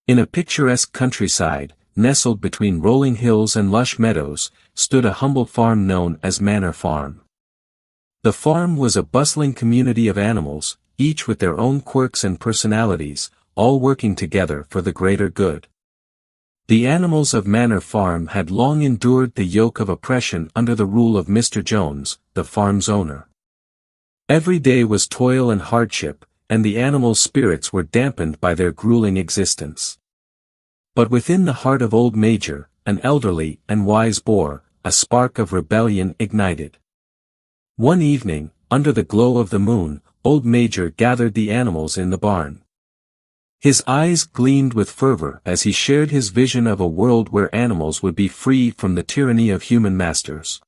In a picturesque countryside, nestled between rolling hills and lush meadows, stood a humble farm known as Manor Farm. The farm was a bustling community of animals, each with their own quirks and personalities, all working together for the greater good. The animals of Manor Farm had long endured the yoke of oppression under the rule of Mr. Jones, the farm's owner. Every day was toil and hardship, and the animals' spirits were dampened by their grueling existence. But within the heart of old Major, an elderly and wise boar, a spark of rebellion ignited. One evening, under the glow of the moon, old Major gathered the animals in the barn. His eyes gleamed with fervor as he shared his vision of a world where animals would be free from the tyranny of human masters.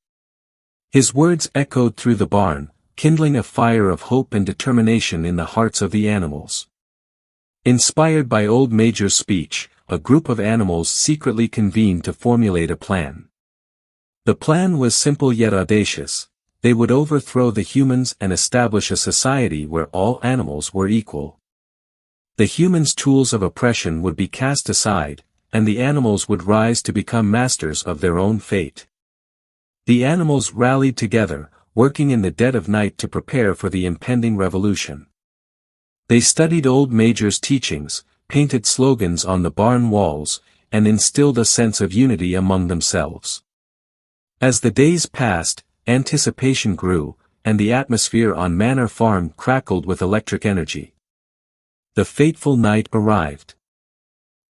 His words echoed through the barn, kindling a fire of hope and determination in the hearts of the animals. Inspired by old Major's speech, a group of animals secretly convened to formulate a plan. The plan was simple yet audacious. They would overthrow the humans and establish a society where all animals were equal. The humans' tools of oppression would be cast aside, and the animals would rise to become masters of their own fate. The animals rallied together, working in the dead of night to prepare for the impending revolution. They studied old Major's teachings, painted slogans on the barn walls, and instilled a sense of unity among themselves. As the days passed, anticipation grew, and the atmosphere on Manor Farm crackled with electric energy. The fateful night arrived.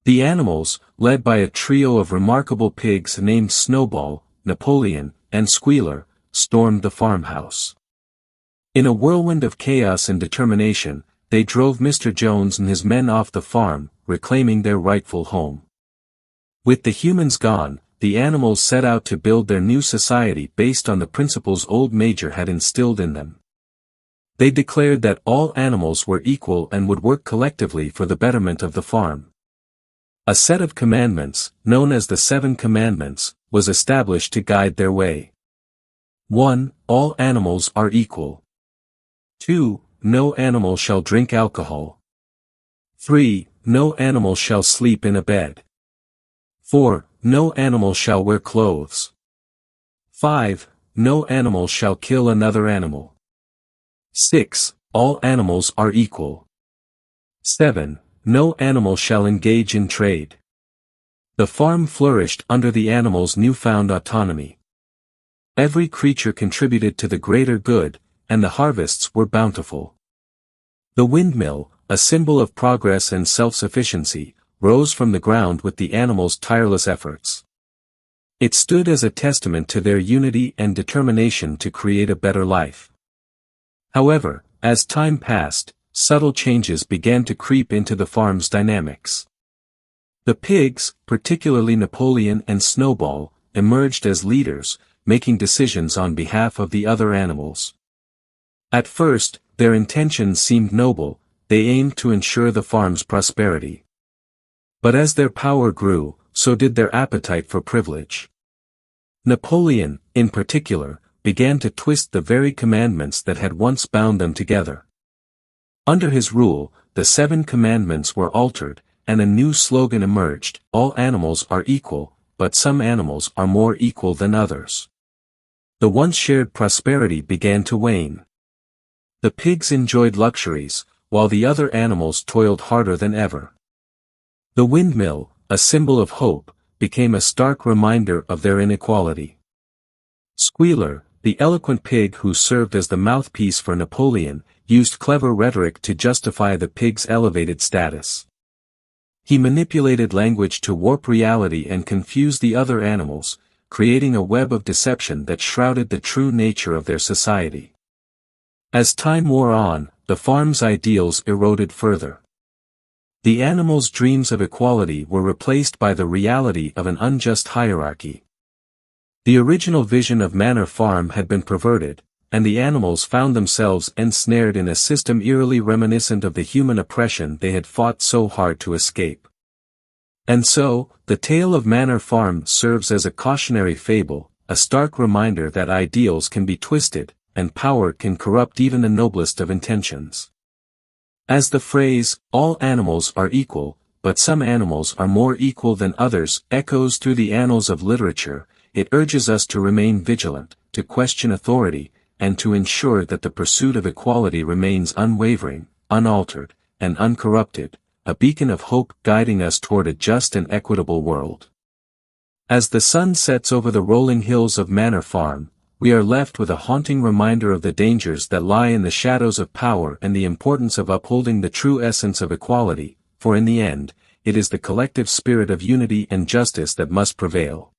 The animals, led by a trio of remarkable pigs named Snowball, Napoleon, and Squealer, stormed the farmhouse. In a whirlwind of chaos and determination, they drove Mr. Jones and his men off the farm, reclaiming their rightful home. With the humans gone, the animals set out to build their new society based on the principles old Major had instilled in them. They declared that all animals were equal and would work collectively for the betterment of the farm. A set of commandments, known as the 7 Commandments, was established to guide their way. 1. All animals are equal. 2. No animal shall drink alcohol. 3. No animal shall sleep in a bed. 4. No animal shall wear clothes. 5. No animal shall kill another animal. 6. All animals are equal. 7. No animal shall engage in trade. The farm flourished under the animals' newfound autonomy. Every creature contributed to the greater good, and the harvests were bountiful. The windmill, a symbol of progress and self-sufficiency, rose from the ground with the animals' tireless efforts. It stood as a testament to their unity and determination to create a better life. However, as time passed, subtle changes began to creep into the farm's dynamics. The pigs, particularly Napoleon and Snowball, emerged as leaders, making decisions on behalf of the other animals. At first, their intentions seemed noble, they aimed to ensure the farm's prosperity. But as their power grew, so did their appetite for privilege. Napoleon, in particular, began to twist the very commandments that had once bound them together. Under his rule, the 7 Commandments were altered, and a new slogan emerged: all animals are equal, but some animals are more equal than others. The once shared prosperity began to wane. The pigs enjoyed luxuries, while the other animals toiled harder than ever. The windmill, a symbol of hope, became a stark reminder of their inequality. Squealer, the eloquent pig who served as the mouthpiece for Napoleon, used clever rhetoric to justify the pig's elevated status. He manipulated language to warp reality and confuse the other animals, creating a web of deception that shrouded the true nature of their society. As time wore on, the farm's ideals eroded further. The animals' dreams of equality were replaced by the reality of an unjust hierarchy. The original vision of Manor Farm had been perverted, and the animals found themselves ensnared in a system eerily reminiscent of the human oppression they had fought so hard to escape. And so, the tale of Manor Farm serves as a cautionary fable, a stark reminder that ideals can be twisted, and power can corrupt even the noblest of intentions. As the phrase, all animals are equal, but some animals are more equal than others, echoes through the annals of literature. It urges us to remain vigilant, to question authority, and to ensure that the pursuit of equality remains unwavering, unaltered, and uncorrupted, a beacon of hope guiding us toward a just and equitable world. As the sun sets over the rolling hills of Manor Farm, we are left with a haunting reminder of the dangers that lie in the shadows of power and the importance of upholding the true essence of equality, for in the end, it is the collective spirit of unity and justice that must prevail.